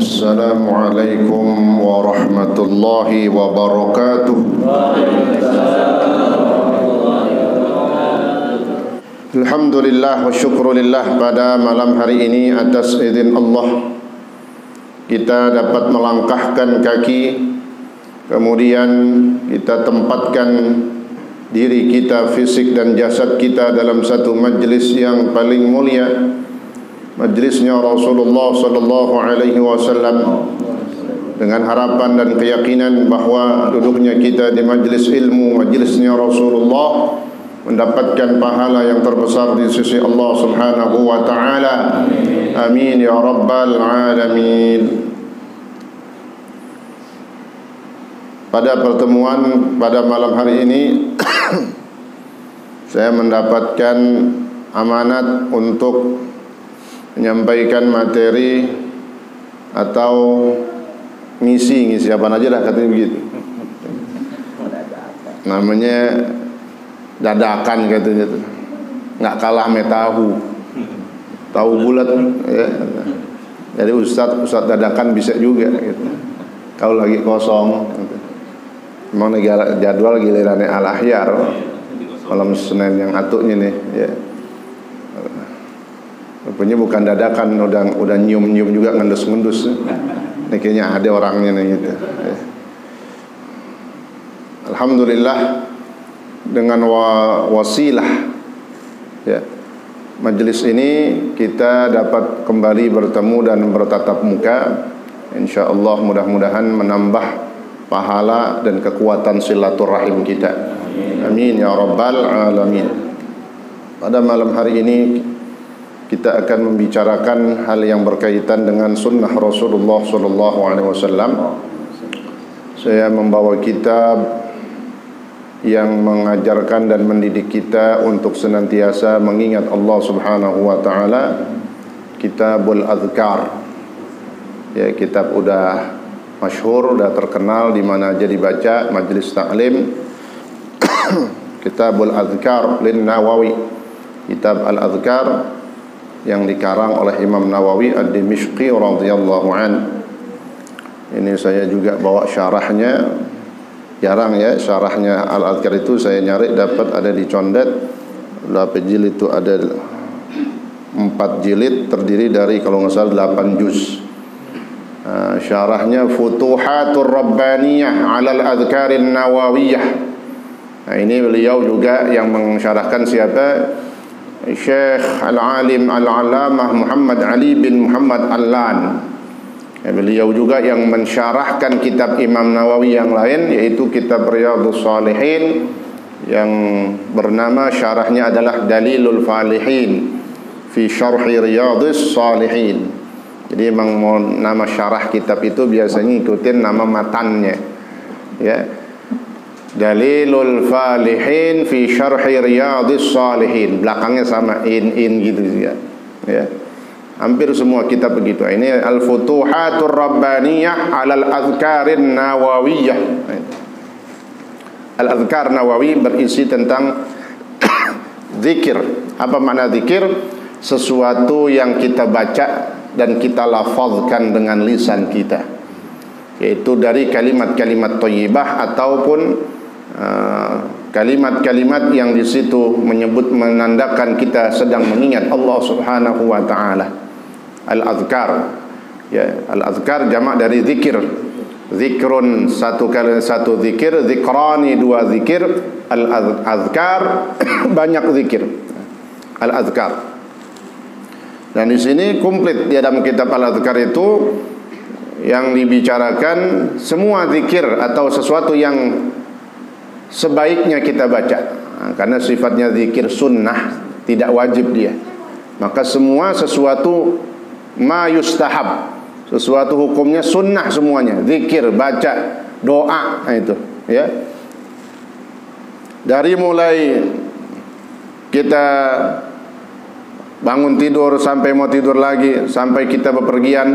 Assalamualaikum warahmatullahi wabarakatuh. Alhamdulillah wa syukrulillah, pada malam hari ini atas izin Allah kita dapat melangkahkan kaki, kemudian kita tempatkan diri kita, fisik dan jasad kita dalam satu majlis yang paling mulia, majlisnya Rasulullah sallallahu alaihi wasallam, dengan harapan dan keyakinan bahawa duduknya kita di majlis ilmu, majlisnya Rasulullah, mendapatkan pahala yang terbesar di sisi Allah Subhanahu wa taala. Amin ya rabbal alamin. Pada pertemuan pada malam hari ini saya mendapatkan amanat untuk menyampaikan materi atau ngisi apa aja lah, katanya begitu. Namanya dadakan katanya tuh. Nggak kalah me tahu bulat ya. Jadi ustaz dadakan bisa juga gitu. Kalau lagi kosong gitu. Memang negara jadwal gilirannya al-ahyar malam Senin yang atuknya nih ya. Rupanya bukan dadakan, udah nyium juga, ngendus. Ini kayaknya ada orangnya nih gitu ya. Alhamdulillah, dengan wasilah ya majelis ini kita dapat kembali bertemu dan bertatap muka. InsyaAllah mudah-mudahan menambah pahala dan kekuatan silaturahim kita. Amin ya rabbal alamin. Pada malam hari ini kita akan membicarakan hal yang berkaitan dengan sunnah Rasulullah sallallahu alaihi wasallam. Saya membawa kitab yang mengajarkan dan mendidik kita untuk senantiasa mengingat Allah Subhanahu wa taala, Kitabul Adhkar. Ya, kitab udah masyhur, udah terkenal di mana aja dibaca, majlis taklim. Kitabul Adhkar lin Nawawi. Kitab Al-Adhkar yang dikarang oleh Imam Nawawi Ad-Dimishqi radhiyallahu an. Ini saya juga bawa syarahnya. Jarang ya syarahnya Al-Adhkar itu saya nyari dapat ada di Condet. Berapa jilid itu? Ada 4 jilid terdiri dari kalau nggak salah 8 juz. Syarahnya Futuhatur Rabbaniyah 'ala Al-Adhkarin Nawawiyah. Nah, ini beliau juga yang mensyarahkan siapa? Syekh Al-Alim Al-Allamah Muhammad Ali bin Muhammad Allan. Beliau juga yang mensyarahkan kitab Imam Nawawi yang lain, yaitu kitab Riyadhus Shalihin yang bernama, syarahnya adalah Dalilul Falihin fi Syarhi Riyadhus Shalihin. Jadi memang nama syarah kitab itu biasanya ikutin nama matannya ya. Dalilul Falihin fi Syarhi Riyadhus Shalihin, belakangnya sama in gitu ya. Ya. Hampir semua kitab begitu. Ini Al-Futuhatur Rabbaniyah 'alal Adhkarin Nawawiyah. Al-Adhkar Nawawi berisi tentang zikir. Apa makna zikir? Sesuatu yang kita baca dan kita lafazkan dengan lisan kita, yaitu dari kalimat-kalimat thayyibah ataupun kalimat-kalimat yang di situ menyebut, menandakan kita sedang mengingat Allah Subhanahu wa taala. Al-Adhkar ya, Al-Adhkar jamak dari zikir. Zikrun satu kali satu zikir, zikrani dua zikir, Al-Adhkar banyak zikir. Al-Adhkar. Dan di sini komplit di dalam kitab Al-Adhkar itu yang dibicarakan semua zikir atau sesuatu yang sebaiknya kita baca. Karena sifatnya zikir sunnah, tidak wajib dia. Maka semua sesuatu ma yustahab, sesuatu hukumnya sunnah semuanya. Zikir, baca, doa, itu ya. Dari mulai kita bangun tidur sampai mau tidur lagi, sampai kita bepergian,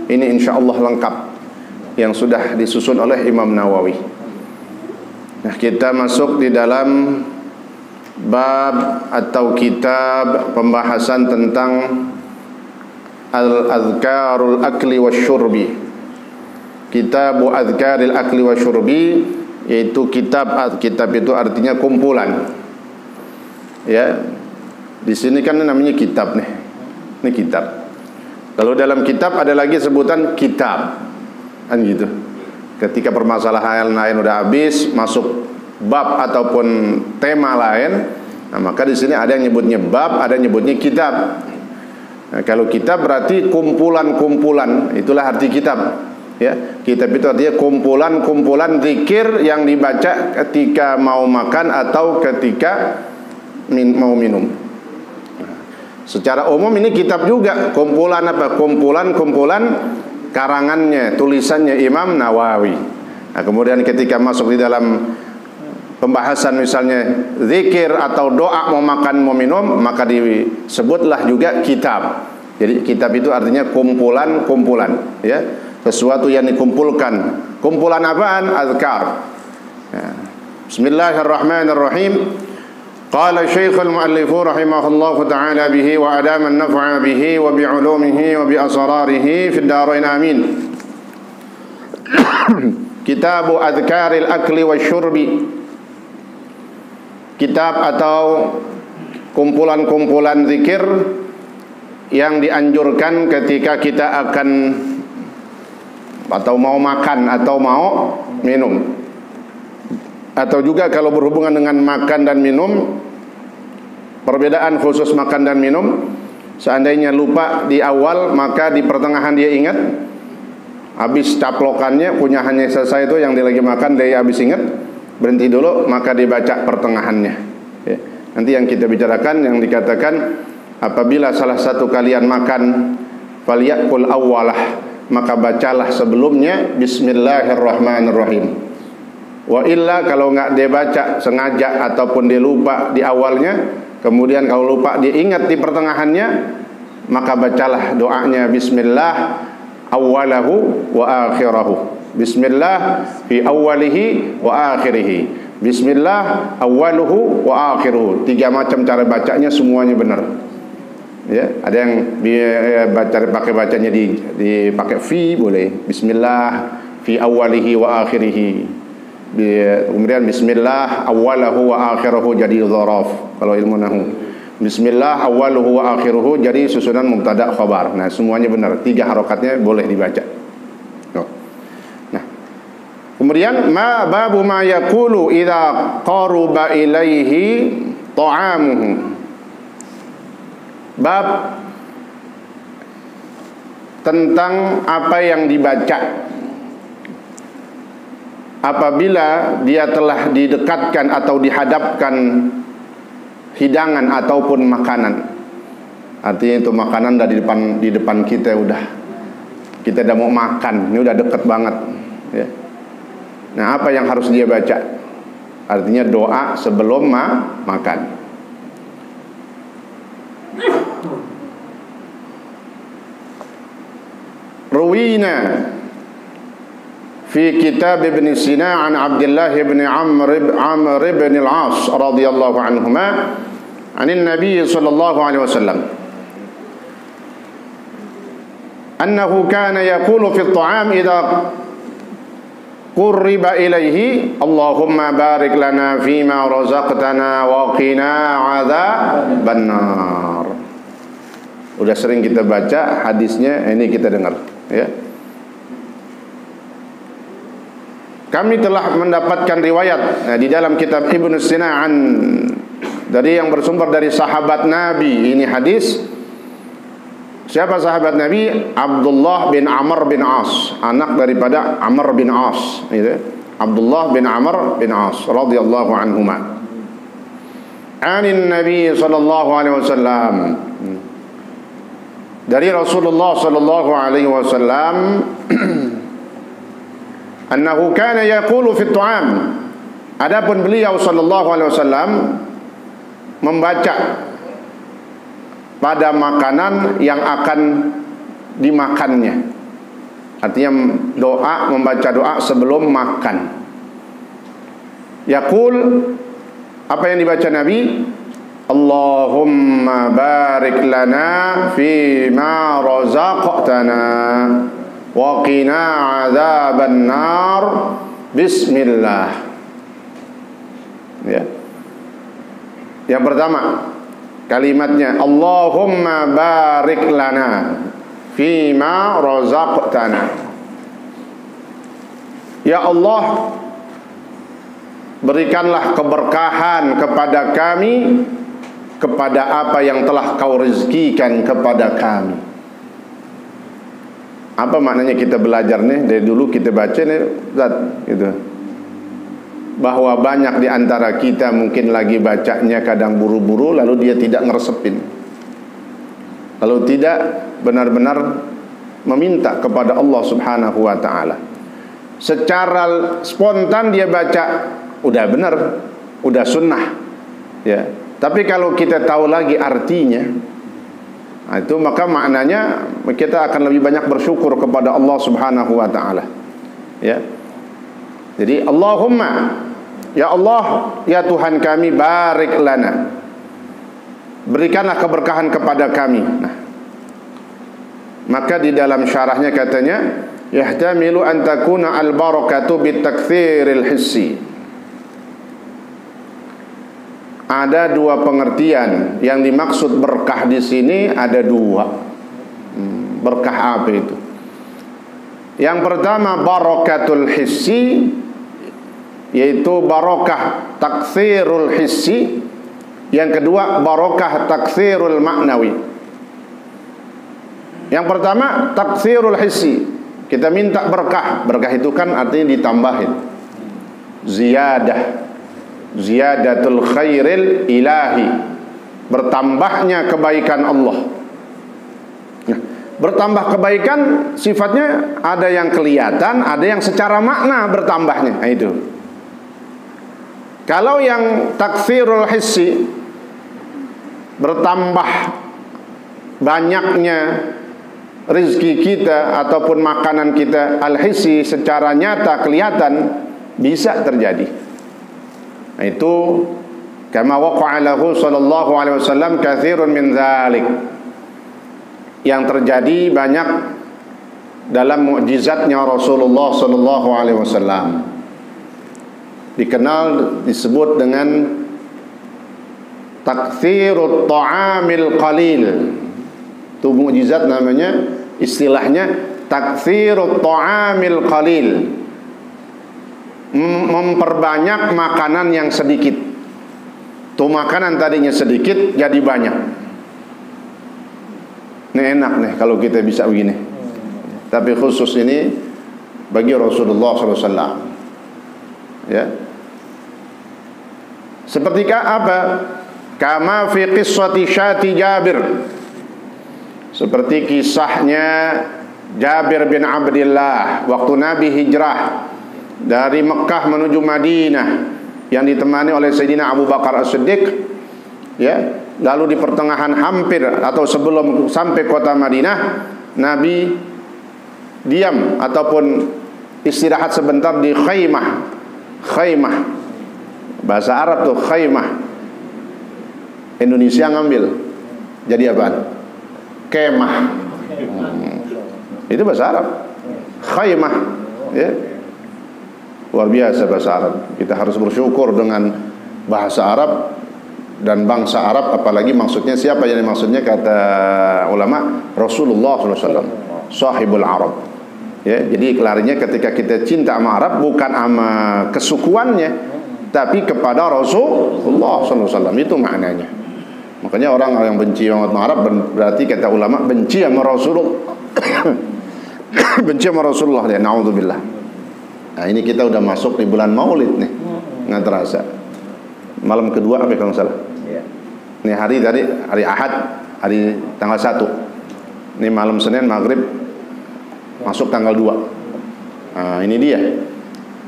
ini insyaallah lengkap yang sudah disusun oleh Imam Nawawi. Nah, kita masuk di dalam bab atau kitab pembahasan tentang Al-Adhkarul Akli Wasyurbi. Kitabu Adhkaril Akli Wasyurbi, yaitu kitab itu artinya kumpulan. Ya. Di sini kan namanya kitab nih. Ini kitab. Kalau dalam kitab ada lagi sebutan kitab. Kan gitu. Ketika permasalahan lain udah habis, masuk bab ataupun tema lain, nah, maka di sini ada yang nyebutnya bab, ada yang nyebutnya kitab. Nah, kalau kitab berarti kumpulan-kumpulan, itulah arti kitab. Ya, kitab itu artinya kumpulan-kumpulan zikir yang dibaca ketika mau makan atau ketika mau minum. Secara umum ini kitab juga kumpulan apa? Kumpulan-kumpulan karangannya, tulisannya Imam Nawawi. Nah, kemudian ketika masuk di dalam pembahasan misalnya zikir atau doa mau makan mau minum, maka disebutlah juga kitab. Jadi kitab itu artinya kumpulan-kumpulan, ya, sesuatu yang dikumpulkan. Kumpulan apaan? Azkar. Ya. Bismillahirrahmanirrahim. Qala Syekhul Mu'allifu rahimahullahu ta'ala bihi wa adama an-naf'a bihi wa bi'ulumihi wa bi'asrarihi fid darain amin. Kitabu Adhkaril Akli Wasyurbi. Kitab atau kumpulan-kumpulan zikir yang dianjurkan ketika kita akan atau mau makan atau mau minum, atau juga kalau berhubungan dengan makan dan minum. Perbedaan khusus makan dan minum, seandainya lupa di awal, maka di pertengahan dia ingat. Habis caplokannya, kunyahannya selesai itu yang dia lagi makan, dia habis ingat, berhenti dulu, maka dibaca pertengahannya, ya. Nanti yang kita bicarakan, yang dikatakan apabila salah satu kalian makan, falyakul awwalah, maka bacalah sebelumnya Bismillahirrahmanirrahim. Wa illa, kalau enggak dia baca sengaja ataupun dia lupa di awalnya, kemudian kalau lupa dia ingat di pertengahannya, maka bacalah doanya Bismillah awwalahu wa akhirahu. Bismillah fi awwalihi wa akhirihi. Bismillah awwaluhu wa akhiruhu. 3 macam cara bacanya, semuanya benar. Ya, ada yang baca pakai bacanya dipakai fi, boleh. Bismillah fi awwalihi wa akhirihi. Kemudian Bismillah awwalahu wa akhiruhu jadi dzaraf kalau ilmu nahwu. Bismillah awwaluhu wa akhiruhu jadi susunan mubtada khabar. Nah, semuanya benar. 3 harokatnya boleh dibaca. Nah, kemudian babu ma yaqulu idza qaruba ilaihi ta'amuhu. Bab tentang apa yang dibaca apabila dia telah didekatkan atau dihadapkan hidangan ataupun makanan. Artinya itu makanan udah di depan kita, kita udah mau makan, ini udah deket banget, ya. Nah, apa yang harus dia baca? Artinya doa sebelum makan. Ruwina fi kitab Ibn Sina an Abdullah ibn Amr ibn al-As radhiyallahu anhuma anin Nabi sallallahu alaihi wasallam annahu kana yaqulu fi at-ta'am idza qurriba ilayhi Allahumma barik lana fima razaqtana wa qina 'adzaban nar. Udah sering kita baca hadisnya, ini kita dengar, ya. Kami telah mendapatkan riwayat di dalam kitab Ibn Sina'an dari yang bersumber dari sahabat Nabi. Ini hadis. Siapa sahabat Nabi? Abdullah bin Amr bin As, anak daripada Amr bin As, gitu. Abdullah bin Amr bin As radhiyallahu anhuma. Anin Nabi sallallahu alaihi wasallam, dari Rasulullah sallallahu alaihi wasallam, annahu kana yaqulu fi at-ta'am. Adapun beliau sallallahu alaihi wasallam membaca pada makanan yang akan dimakannya. Artinya doa, membaca doa sebelum makan. Yaqul, apa yang dibaca Nabi? Allahumma barik lana fima razaqtana wa qina adzaban nar. Bismillah. Ya. Yang pertama kalimatnya Allahumma barik lana fima razaqtana. Ya Allah, berikanlah keberkahan kepada kami kepada apa yang telah kau rezekikan kepada kami. Apa maknanya kita belajar nih? Dari dulu kita baca nih, gitu. Bahwa banyak di antara kita mungkin lagi bacanya kadang buru-buru, lalu dia tidak ngeresepin. Kalau tidak benar-benar meminta kepada Allah Subhanahu wa ta'ala, secara spontan dia baca, udah benar, udah sunnah, ya. Tapi kalau kita tahu lagi artinya, nah itu maka maknanya kita akan lebih banyak bersyukur kepada Allah Subhanahu wa ta'ala, ya. Jadi Allahumma, ya Allah, ya Tuhan kami, barik lana, berikanlah keberkahan kepada kami. Nah, maka di dalam syarahnya katanya, yahtamilu an takuna al-barakatu bitakthiril hissi. Ada dua pengertian yang dimaksud berkah di sini, ada dua. Berkah apa itu? Yang pertama barakatul hissi, yaitu barakah takthirul hissi. Yang kedua barakah takthirul maknawi. Yang pertama takthirul hissi, kita minta berkah. Berkah itu kan artinya ditambahin, ziyadah, ziyadatul khairil ilahi, bertambahnya kebaikan Allah. Nah, bertambah kebaikan sifatnya ada yang kelihatan, ada yang secara makna bertambahnya. Nah, itu. Kalau yang takthirul hissi, bertambah banyaknya rezeki kita ataupun makanan kita, al-hissi, secara nyata kelihatan, bisa terjadi. Nah, itu kama waqa'a lahu sallallahu alaihi wasallam katsirun min dzalik, yang terjadi banyak dalam mukjizatnya Rasulullah sallallahu alaihi wasallam. Dikenal, disebut dengan takthirut ta'amil qalil. Itu mukjizat namanya, istilahnya takthirut ta'amil qalil, memperbanyak makanan yang sedikit. Tuh makanan tadinya sedikit jadi banyak. Ini enak nih kalau kita bisa begini. Tapi khusus ini bagi Rasulullah SAW, ya. Seperti apa? Kama fi qissati syati Jabir, seperti kisahnya Jabir bin Abdullah waktu Nabi hijrah dari Mekah menuju Madinah, yang ditemani oleh Sayyidina Abu Bakar As-Siddiq, ya. Lalu di pertengahan hampir atau sebelum sampai kota Madinah, Nabi diam ataupun istirahat sebentar di khaymah. Khaymah, bahasa Arab tuh khaymah, Indonesia ngambil jadi apaan? Kemah. Itu bahasa Arab. Khaymah, ya. Luar biasa bahasa Arab. Kita harus bersyukur dengan bahasa Arab dan bangsa Arab, apalagi maksudnya siapa yang maksudnya, kata ulama, Rasulullah SAW, sahibul Arab. Ya, jadi kelarinya ketika kita cinta sama Arab bukan sama kesukuannya, tapi kepada Rasulullah SAW, itu maknanya. Makanya orang yang benci sama Arab berarti kata ulama benci sama Rasulullah. Benci sama Rasulullah, ya, naudzubillah. Nah, ini kita udah masuk di bulan Maulid nih, nggak terasa. Malam kedua apa kalau nggak salah? Ini hari tadi, hari Ahad, hari tanggal 1. Ini malam Senin maghrib masuk tanggal 2. Nah, ini dia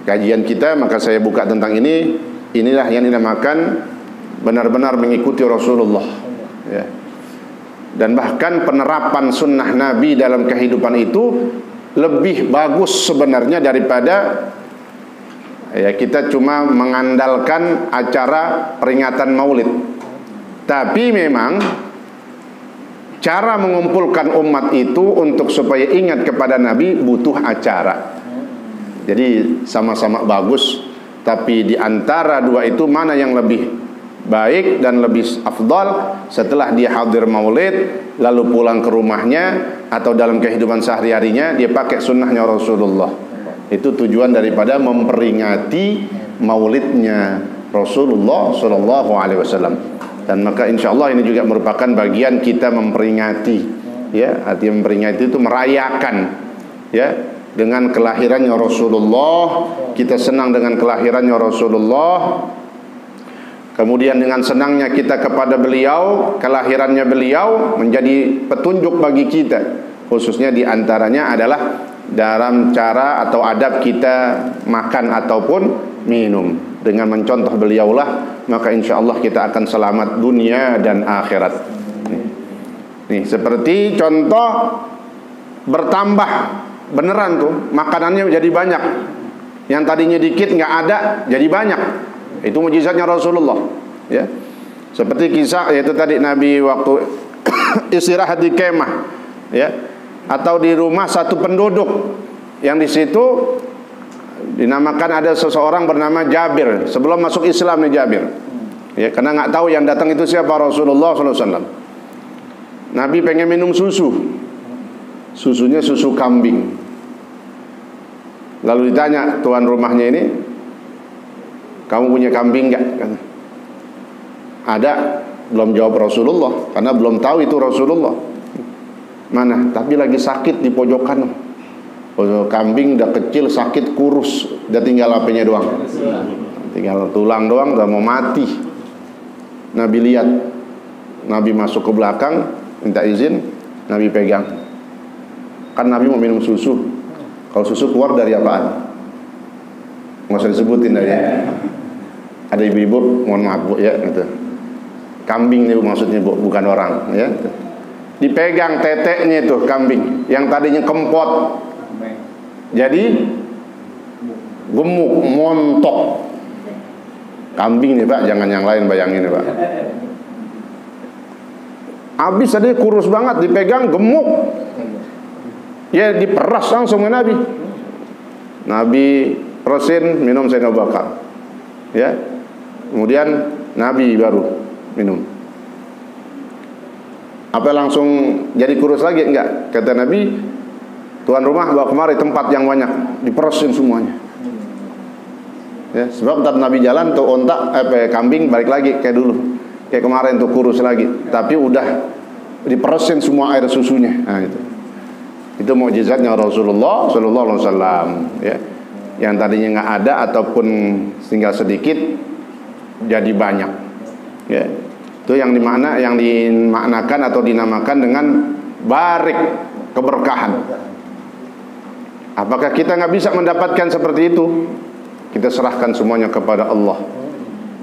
kajian kita, maka saya buka tentang ini. Inilah yang dinamakan benar-benar mengikuti Rasulullah, ya. Dan bahkan penerapan sunnah Nabi dalam kehidupan itu lebih bagus sebenarnya daripada, ya, kita cuma mengandalkan acara peringatan Maulid. Tapi memang cara mengumpulkan umat itu untuk supaya ingat kepada Nabi butuh acara. Jadi sama-sama bagus, tapi di antara dua itu mana yang lebih baik dan lebih afdal setelah dia hadir maulid lalu pulang ke rumahnya atau dalam kehidupan sehari-harinya dia pakai sunnahnya Rasulullah. Itu tujuan daripada memperingati maulidnya Rasulullah Sallallahu Alaihi Wasallam. Dan maka insya Allah ini juga merupakan bagian kita memperingati, ya, arti memperingati itu merayakan, ya, dengan kelahirannya Rasulullah. Kita senang dengan kelahirannya Rasulullah. Kemudian dengan senangnya kita kepada beliau, kelahirannya beliau menjadi petunjuk bagi kita. Khususnya diantaranya adalah dalam cara atau adab kita makan ataupun minum. Dengan mencontoh beliaulah, maka insya Allah kita akan selamat dunia dan akhirat. Nih, seperti contoh bertambah beneran tuh, makanannya jadi banyak. Yang tadinya dikit nggak ada, jadi banyak. Itu mujizatnya Rasulullah, ya. Seperti kisah yaitu tadi Nabi waktu istirahat di kemah, ya, atau di rumah satu penduduk yang di situ dinamakan ada seseorang bernama Jabir. Sebelum masuk Islam nih Jabir, ya, karena nggak tahu yang datang itu siapa, Rasulullah SAW. Nabi pengen minum susu, susunya susu kambing. Lalu ditanya tuan rumahnya ini, kamu punya kambing nggak? Ada. Belum jawab Rasulullah karena belum tahu itu Rasulullah. Mana? Tapi lagi sakit di pojokan. Kambing udah kecil, sakit, kurus, udah tinggal apanya doang, tinggal tulang doang, udah mau mati. Nabi lihat, Nabi masuk ke belakang, minta izin, Nabi pegang. Kan Nabi mau minum susu. Kalau susu keluar dari apaan? Nggak usah disebutin dari ya. Ada ibu-ibu, mohon maaf bu ya, gitu. Kambing nih maksudnya bu, bukan orang, ya. Dipegang teteknya itu kambing, yang tadinya kempot, jadi gemuk, montok. Kambing nih pak, jangan yang lain, bayangin nih pak. Habis tadi kurus banget, dipegang gemuk, ya diperas langsung ke Nabi. Nabi perasin, minum Sayyidina Abu Bakar, ya. Kemudian Nabi baru minum. Apa langsung jadi kurus lagi? Enggak. Kata Nabi, tuan rumah bawa kemari tempat yang banyak, diperasin semuanya. Ya, sebab tetap Nabi jalan tuh ontak kambing balik lagi kayak dulu. Kayak kemarin tuh kurus lagi, tapi udah diperasin semua air susunya. Nah itu. Itu mukjizatnya Rasulullah sallallahu alaihi wasallam, ya. Yang tadinya enggak ada ataupun tinggal sedikit jadi banyak. Ya. Itu yang dimaknakan atau dinamakan dengan barik, keberkahan. Apakah kita nggak bisa mendapatkan seperti itu? Kita serahkan semuanya kepada Allah.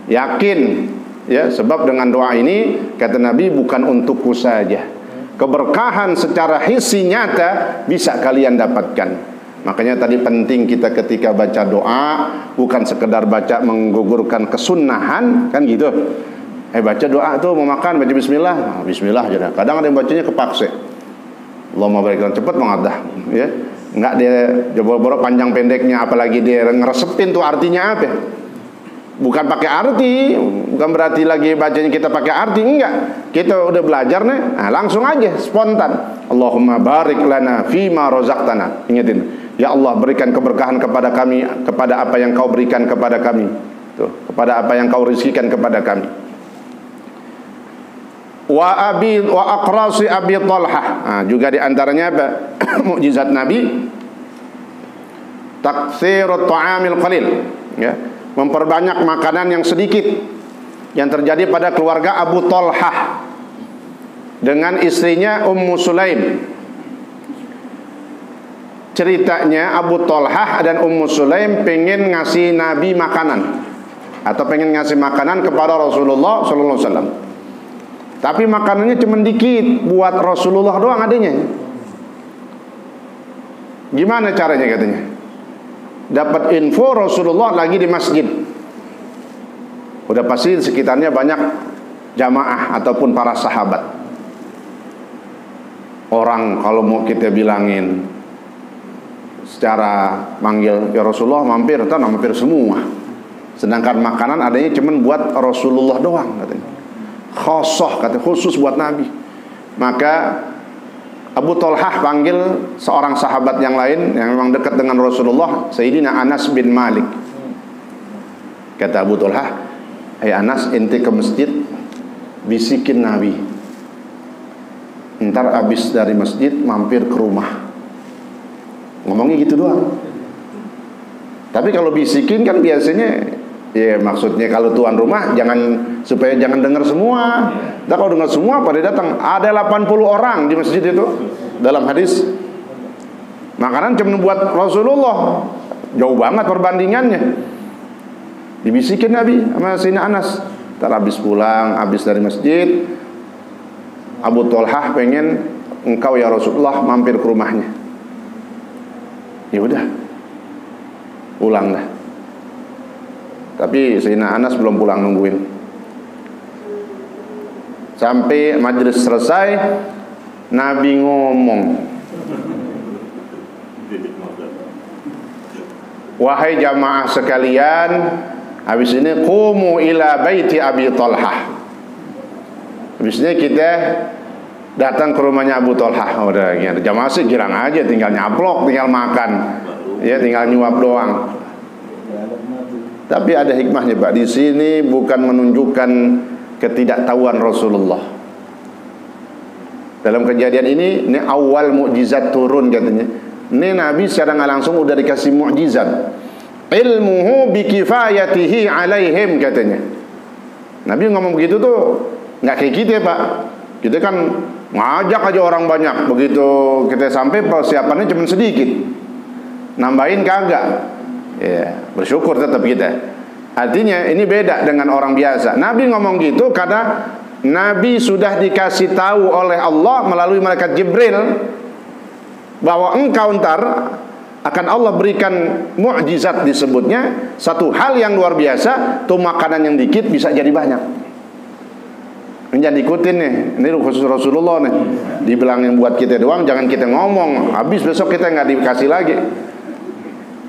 Yakin, ya, sebab dengan doa ini kata Nabi bukan untukku saja. Keberkahan secara hissi nyata bisa kalian dapatkan. Makanya tadi penting kita ketika baca doa bukan sekedar baca menggugurkan kesunnahan, kan gitu. Baca doa tuh mau makan baca bismillah, nah, bismillah aja dah. Kadang ada yang bacanya kepaksa. Allahumma barik, cepat banget dah, ya. Enggak dia jebol-jebol panjang pendeknya, apalagi dia ngeresepin tuh artinya apa. Bukan pakai arti, bukan berarti lagi bacanya kita pakai arti, enggak. Kita udah belajar nih, nah, langsung aja spontan. Allahumma barik lana fima razaqtana. Ingatin, ya Allah berikan keberkahan kepada kami, kepada apa yang kau berikan kepada kami. Tuh, kepada apa yang kau rizkikan kepada kami. Wa aqrasi Abi Talhah. Nah, juga diantaranya apa? Mukjizat Nabi taksirut ta'amil qalil, ya, memperbanyak makanan yang sedikit yang terjadi pada keluarga Abu Talhah dengan istrinya Ummu Sulaim. Ceritanya Abu Talhah dan Ummu Sulaim pengen ngasih Nabi makanan atau pengen ngasih makanan kepada Rasulullah sallallahu alaihi wasallam. Tapi makanannya cuma dikit, buat Rasulullah doang adanya. Gimana caranya katanya? Dapat info Rasulullah lagi di masjid. Udah pasti sekitarnya banyak jamaah ataupun para sahabat. Orang kalau mau kita bilangin secara manggil, ya Rasulullah mampir, atau mampir semua. Sedangkan makanan adanya cuman buat Rasulullah doang katanya. Khosoh katanya, khusus buat Nabi. Maka Abu Thalhah panggil seorang sahabat yang lain yang memang dekat dengan Rasulullah, Sayyidina Anas bin Malik. Kata Abu Thalhah, "Hai Anas, ente ke masjid bisikin Nabi. Ntar abis dari masjid mampir ke rumah." Ngomongnya gitu doang. Tapi kalau bisikin kan biasanya, ya maksudnya kalau tuan rumah supaya jangan dengar semua. Nah, kalau dengar semua pada datang. Ada 80 orang di masjid itu dalam hadis. Makanan cuma buat Rasulullah. Jauh banget perbandingannya. Dibisikin Nabi sama Sayyidina Anas. Ntar habis pulang, habis dari masjid, Abu Thalhah pengen engkau ya Rasulullah mampir ke rumahnya. Ya udah, pulang dah. Tapi Sayyidina Anas belum pulang, nungguin sampai majelis selesai. Nabi ngomong, "Wahai jamaah sekalian, habis ini qumu ila baiti Abi Thalhah." Habis ini kita datang ke rumahnya Abu Thalhah. Udah, jamaah sih girang aja, tinggal nyaplok, tinggal makan, ya tinggal nyuap doang. Tapi ada hikmahnya, Pak. Di sini bukan menunjukkan ketidaktahuan Rasulullah. Dalam kejadian ini awal mukjizat turun katanya. Ini Nabi secara nggak langsung udah dikasih mukjizat. Ilmuhu bikifayatihi alaihim katanya. Nabi ngomong begitu tuh nggak kayak kita, Pak. Kita kan ngajak aja orang banyak. Begitu kita sampai persiapannya cuma sedikit. Nambahin kagak. Ya, bersyukur tetap kita. Artinya ini beda dengan orang biasa. Nabi ngomong gitu karena Nabi sudah dikasih tahu oleh Allah melalui malaikat Jibril bahwa engkau ntar akan Allah berikan mukjizat, disebutnya satu hal yang luar biasa. Tuh makanan yang dikit bisa jadi banyak. Ini jangan ikutin nih. Ini khusus Rasulullah nih. Dibilangin buat kita doang, jangan kita ngomong. Habis besok kita nggak dikasih lagi.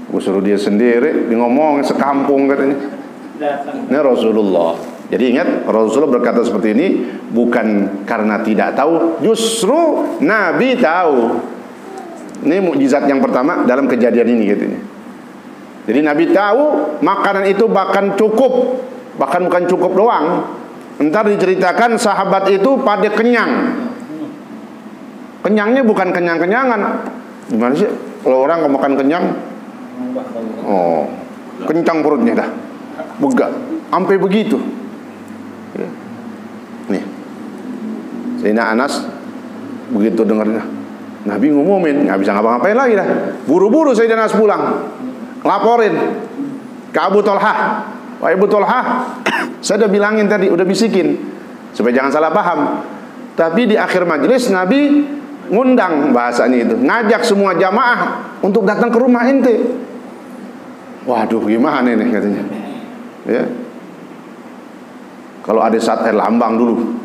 Gue suruh dia sendiri, dia ngomong sekampung katanya. Ini Rasulullah. Jadi ingat, Rasulullah berkata seperti ini bukan karena tidak tahu, justru Nabi tahu. Ini mukjizat yang pertama dalam kejadian ini katanya. Jadi Nabi tahu makanan itu bahkan cukup, bahkan bukan cukup doang. Entar diceritakan sahabat itu pada kenyang. Kenyangnya bukan kenyang-kenyangan. Gimana sih kalau orang kalau makan kenyang? Oh, kencang perutnya dah, begak, sampai begitu. Ya. Nih, Sayyidina Anas begitu dengarnya, Nabi ngumumin, nggak bisa ngapa-ngapain lagi dah. Buru-buru Sayyidina Anas pulang, laporin ke Abu Thalhah. Wahai Abu Thalhah, saya udah bilangin tadi, udah bisikin supaya jangan salah paham. Tapi di akhir majelis Nabi ngundang, bahasanya itu, ngajak semua jamaah untuk datang ke rumah ente. Waduh, gimana nih katanya. Ya. Kalau ada sate lambang dulu.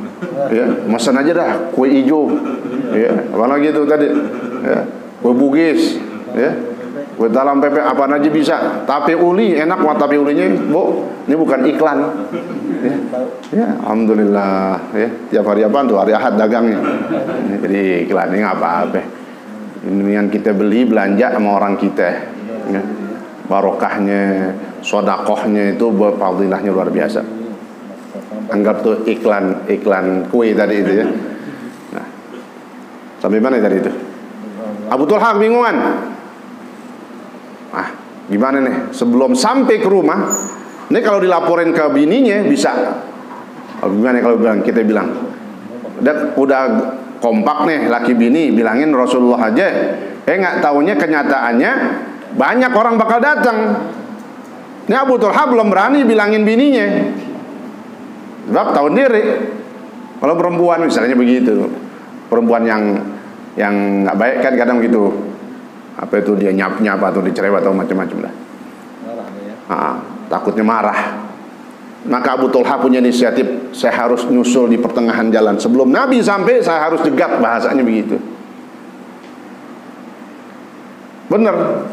Ya, pesan aja dah kue hijau. Ya, apalagi itu tadi. Ya, kue bugis, ya. Kue talam pepe apa aja bisa. Tape uli enak, wah tape ulinya, Bu. Ini bukan iklan. Ya. Ya, alhamdulillah, ya. Tiap hari apaan tuh? Hari Ahad dagangnya. Jadi iklan ini apa-apa. Ini kita beli belanja sama orang kita. Ya. Barokahnya, sodakohnya itu fadilahnya luar biasa. Anggap tuh iklan kue tadi itu ya. Nah, sampai mana tadi itu? Abu Thalhah bingungan. Ah, gimana nih? Sebelum sampai ke rumah, ini kalau dilaporin ke bininya bisa. Gimana kalau kita bilang? Udah kompak nih laki bini bilangin Rasulullah aja. Nggak taunya kenyataannya banyak orang bakal datang. Ini Abu Thalhah belum berani bilangin bininya. Sebab tahu diri. Kalau perempuan misalnya begitu, perempuan yang nggak baik kan kadang gitu. Apa itu dia nyap atau dicerewet atau macam-macam lah. Takutnya marah. Maka Abu Talha punya inisiatif, saya harus nyusul di pertengahan jalan. Sebelum Nabi sampai, saya harus jegat, bahasanya begitu. Bener.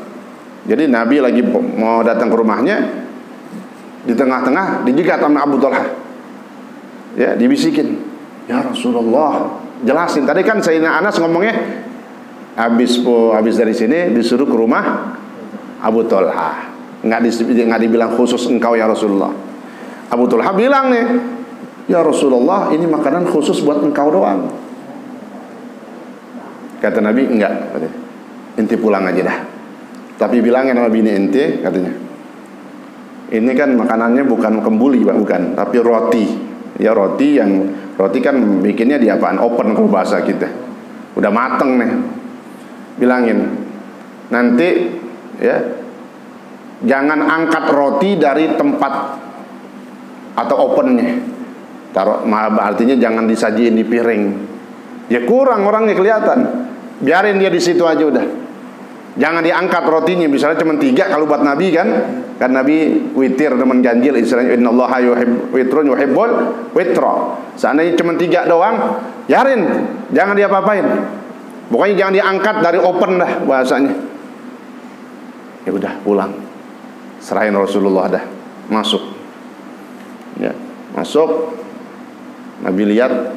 Jadi Nabi lagi mau datang ke rumahnya, di tengah-tengah dijegat sama Abu Talha. Ya, dibisikin, ya Rasulullah, jelasin. Tadi kan Sayyidina Anas ngomongnya, habis dari sini disuruh ke rumah Abu Talha. Nggak dibilang khusus engkau ya Rasulullah. Abu Talha bilang nih, ya Rasulullah, ini makanan khusus buat engkau doang. Kata Nabi, enggak, ente pulang aja dah. Tapi bilangin sama bini ente, katanya, ini kan makanannya bukan kembuli, Pak, bukan, tapi roti. Ya roti kan bikinnya di apaan? Open kalau bahasa kita. Udah mateng nih. Bilangin, nanti ya, jangan angkat roti dari tempat atau opennya. Taruh, artinya jangan disajiin di piring. Ya kurang orangnya kelihatan. Biarin dia di situ aja udah. Jangan diangkat rotinya, misalnya cuma 3 kalau buat Nabi kan Nabi witir teman ganjil, istilahnya innallaha witrun yuhibbul witra. Seandainya cuma 3 doang, biarin, jangan diapa-apain. Pokoknya jangan diangkat dari open dah bahasanya. Ya udah pulang, serahin Rasulullah dah, masuk. Ya, masuk. Nabi lihat,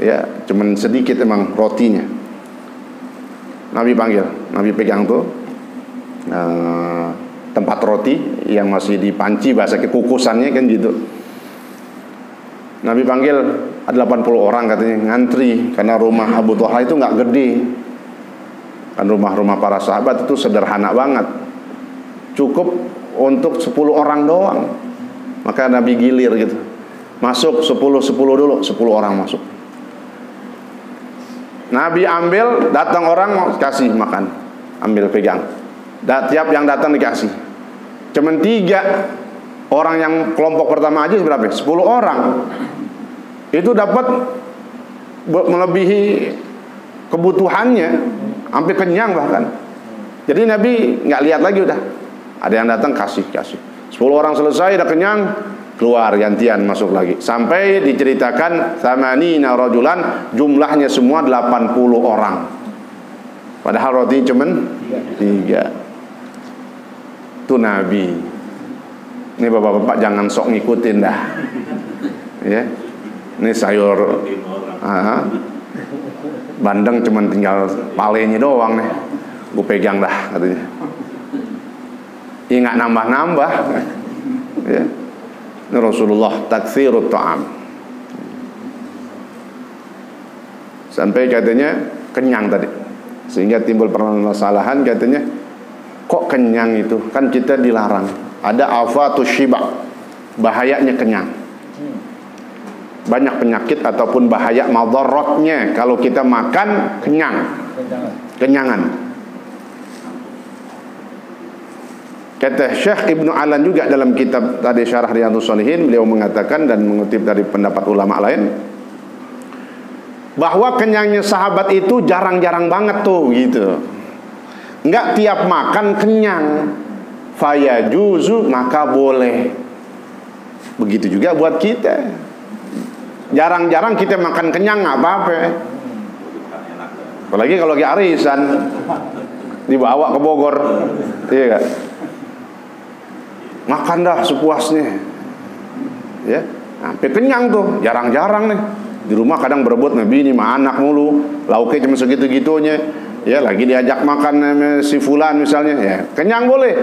ya cuman sedikit emang rotinya. Nabi panggil, Nabi pegang tuh tempat roti yang masih dipanci, bahasa kukusannya kan gitu. Nabi panggil, ada 80 orang katanya ngantri, karena rumah Abu Talha itu nggak gede. Kan rumah-rumah para sahabat itu sederhana banget, cukup untuk 10 orang doang. Maka Nabi gilir gitu, masuk 10 dulu, 10 orang masuk. Nabi ambil, datang orang kasih makan, ambil pegang. Tiap yang datang dikasih. Cuman 3 orang yang kelompok pertama aja berapa? 10 orang. Itu dapat melebihi kebutuhannya, hampir kenyang bahkan. Jadi Nabi nggak lihat lagi udah. Ada yang datang kasih. 10 orang selesai udah kenyang, keluar gantian masuk lagi. Sampai diceritakan tsamanina rajulan, jumlahnya semua 80 orang. Padahal roti cuman 3. Itu Nabi. Ini bapak-bapak jangan sok ngikutin dah. Ya. Ini sayur bandeng cuman tinggal palenya doang nih. Gue pegang dah katanya. Nggak nambah-nambah. Ya. Ini Rasulullah taktsirut ta'am. Sampai katanya kenyang tadi. Sehingga timbul permasalahan, katanya kok kenyang itu? Kan kita dilarang. Ada afatus syiba, bahayanya kenyang. Banyak penyakit ataupun bahaya madaratnya kalau kita makan kenyangan. Kata Syekh Ibnu Alan juga dalam kitab tadi Syarah Riyadhus Shalihin, beliau mengatakan dan mengutip dari pendapat ulama lain, bahwa kenyangnya sahabat itu jarang-jarang banget tuh gitu. Enggak tiap makan kenyang. Fayajuzu, maka boleh. Begitu juga buat kita. Jarang-jarang kita makan kenyang nggak apa-apa. Apalagi kalau lagi arisan dibawa ke Bogor, iya gak? Makan dah sepuasnya, ya, sampai kenyang tuh. Jarang-jarang nih. Di rumah kadang berebut Nabi ini mah anak mulu, lauknya cuma segitu-gitunya. Ya, lagi diajak makan si fulan misalnya, ya, kenyang boleh.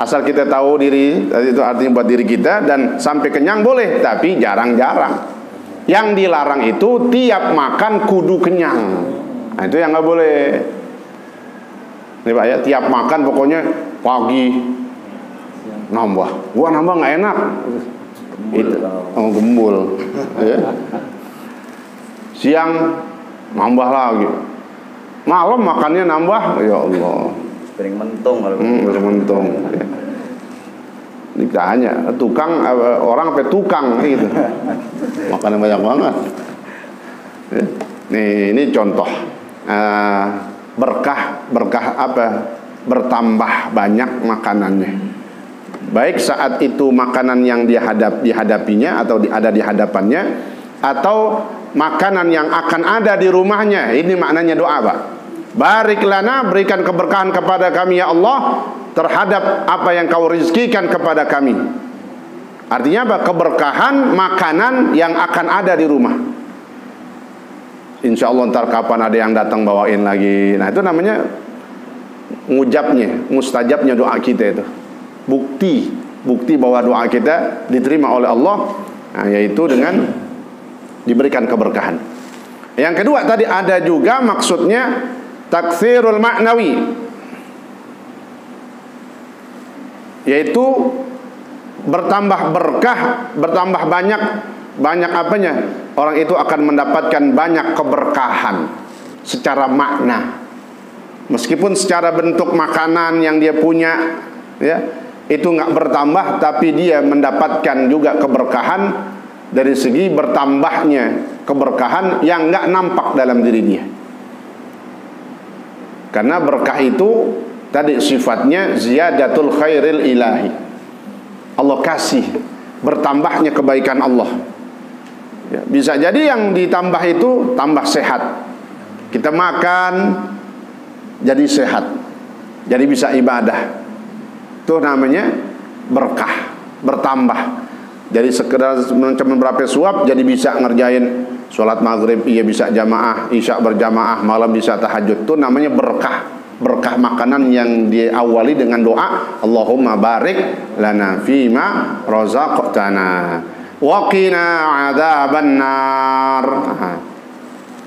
Asal kita tahu diri, itu artinya buat diri kita, dan sampai kenyang boleh, tapi jarang-jarang. Yang dilarang itu tiap makan kudu kenyang. Nah, itu yang nggak boleh. Ini Pak ya, tiap makan pokoknya pagi nambah. Gua nambah nggak enak. Itu gembul. Ya. Siang nambah lagi. Malam makannya nambah, ya Allah. Piring mentung kalau piring mentung. Ya. Ini tanya, tukang orang sampai tukang gitu. Makannya banyak banget. Ya. Ini contoh berkah apa? Bertambah banyak makanannya. baik saat itu makanan yang dihadapinya atau ada di hadapannya, atau makanan yang akan ada di rumahnya. Ini maknanya doa, Pak. Barik lana, berikan keberkahan kepada kami ya Allah terhadap apa yang kau rezekikan kepada kami. Artinya apa? Keberkahan makanan yang akan ada di rumah. Insya Allah ntar kapan ada yang datang bawain lagi. Nah itu namanya mustajabnya doa kita itu. Bukti bahwa doa kita diterima oleh Allah, nah, yaitu dengan diberikan keberkahan. Yang kedua tadi ada juga maksudnya taktsirul ma'nawi, yaitu bertambah berkah, bertambah banyak apanya? Orang itu akan mendapatkan banyak keberkahan secara makna. Meskipun secara bentuk makanan yang dia punya, ya, itu nggak bertambah, tapi dia mendapatkan juga keberkahan dari segi bertambahnya keberkahan yang nggak nampak dalam diri dia. Karena berkah itu tadi sifatnya ziyadatul khairil ilahi. Allah kasih bertambahnya kebaikan Allah. Ya, bisa jadi yang ditambah itu tambah sehat. Kita makan jadi sehat, jadi bisa ibadah. Itu namanya berkah, bertambah. Jadi sekedar mencem berapa suap jadi bisa ngerjain sholat maghrib, ia bisa jamaah, isya berjamaah, malam bisa tahajud. Itu namanya berkah. Berkah makanan yang diawali dengan doa Allahumma barik lana fima razaqtana wa qina adzabannar.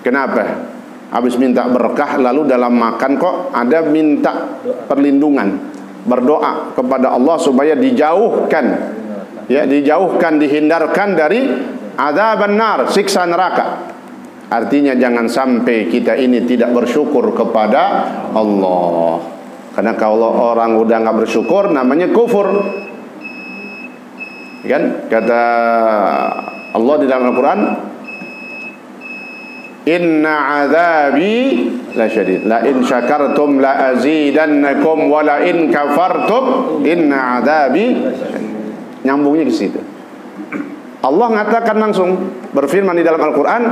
Kenapa? Habis minta berkah lalu dalam makan kok ada minta perlindungan, berdoa kepada Allah supaya dijauhkan, ya, dijauhkan, dihindarkan dari adzabannar, siksa neraka. Artinya jangan sampai kita ini tidak bersyukur kepada Allah. Karena kalau orang udah nggak bersyukur namanya kufur. Kan kata Allah di dalam Al-Quran, inna azabi la syadid, la in syakartum la azidannakum wa la in kafartum inna azabi. Nyambungnya ke situ. Allah mengatakan langsung, berfirman di dalam Al-Quran,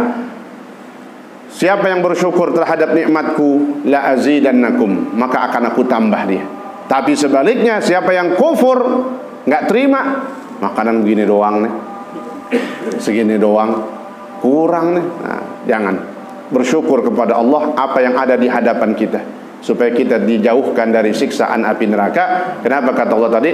siapa yang bersyukur terhadap nikmatku la azidannakum, maka akan aku tambah dia. Tapi sebaliknya siapa yang kufur, nggak terima, makanan begini doang nih, segini doang, kurang nih. Nah, jangan. Bersyukur kepada Allah apa yang ada di hadapan kita, supaya kita dijauhkan dari siksaan api neraka. Kenapa kata Allah tadi?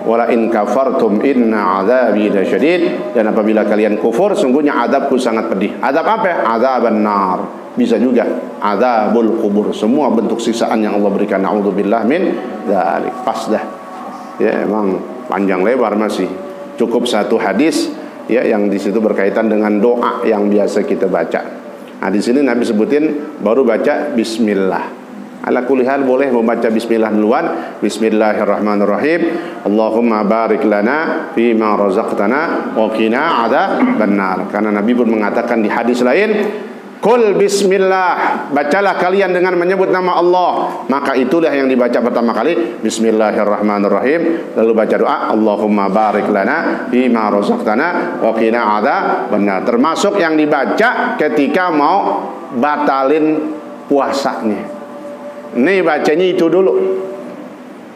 Wala in kafartum inna azabi lasyadid. Dan apabila kalian kufur, sungguhnya azabku sangat pedih. Azab apa? Azaban nar. Bisa juga azabul kubur. Semua bentuk siksaan yang Allah berikan. Na'udzubillah min dzalik. Pas dah. Ya, emang panjang lebar masih. Cukup satu hadis, ya, yang di situ berkaitan dengan doa yang biasa kita baca. Nah, di sini Nabi sebutin baru baca bismillah. Ala kulli hal boleh membaca bismillah duluan. Bismillahirrahmanirrahim. Allahumma barik lana fima razaqtana wa qina adzabannar. Karena Nabi pun mengatakan di hadis lain, qul bismillah, bacalah kalian dengan menyebut nama Allah. Maka itulah yang dibaca pertama kali, bismillahirrahmanirrahim. Lalu baca doa, Allahumma barik lana fima razaqtana wa qina adzabannar. Termasuk yang dibaca ketika mau batalin puasanya. Nih bacanya itu dulu.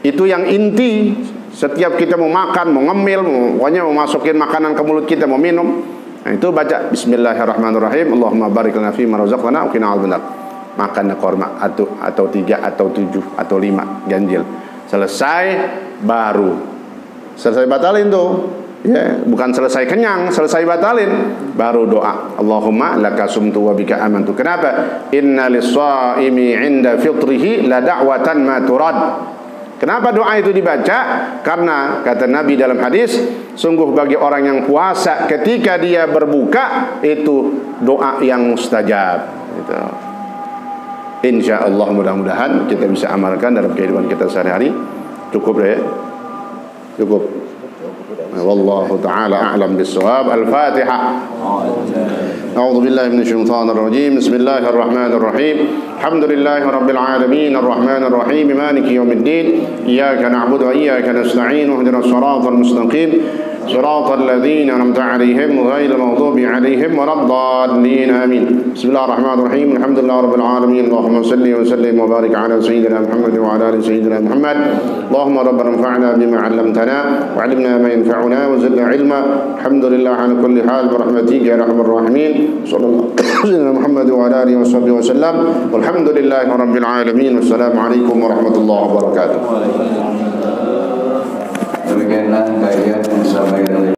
Itu yang inti. Setiap kita mau makan, mau ngemil, pokoknya mau masukin makanan ke mulut kita, mau minum, nah itu baca bismillahirrahmanirrahim. Allahumma barik lana fima razaqtana wa qina adzabannar. Makan korma atau 3 atau 7 atau 5 ganjil. Selesai baru selesai batalin tuh. Ya, bukan selesai kenyang, selesai batalin, baru doa. Allahumma laka sumtu wa bika amantu. Kenapa? Inna lis-shaimi 'inda fitrihi la da'watan ma turad. Kenapa doa itu dibaca? Karena kata Nabi dalam hadis, sungguh bagi orang yang puasa ketika dia berbuka itu doa yang mustajab. Gitu. Insyaallah mudah-mudahan kita bisa amalkan dalam kehidupan kita sehari-hari. Cukup ya? Cukup. Wallahu ta'ala a'lam bis-shawab. Al-Fatihah. A'udzu billahi minasyaitonir rajim. Bismillahirrahmanirrahim. Alhamdulillahi rabbil alamin arrahmanir rahim maliki yaumiddin iyyaka na'budu wa iyyaka nasta'in ihdinas siratal mustaqim siratal ladzina an'amta 'alaihim ghairil maghdubi 'alaihim waladdallin amin. Bismillahirrahmanirrahim. Alhamdulillahi rabbil alamin. Allahumma salli wa sallim wa barik 'ala sayyidina Muhammad wa 'ala ali sayyidina Muhammad. Allahumma rabbana anfa'na bima 'allamtana wa 'allimna ma yanfa'una wa zidna 'ilma. Alhamdulillah ala kulli hal bi rahmatika ya arhamar rahimin. Sallallahu alaihi Muhammad wa 'ala alihi wa sallam. Walhamdulillahi rabbil alamin. Wassalamualaikum warahmatullahi wabarakatuh. Demikianlah kajian yang disampaikan oleh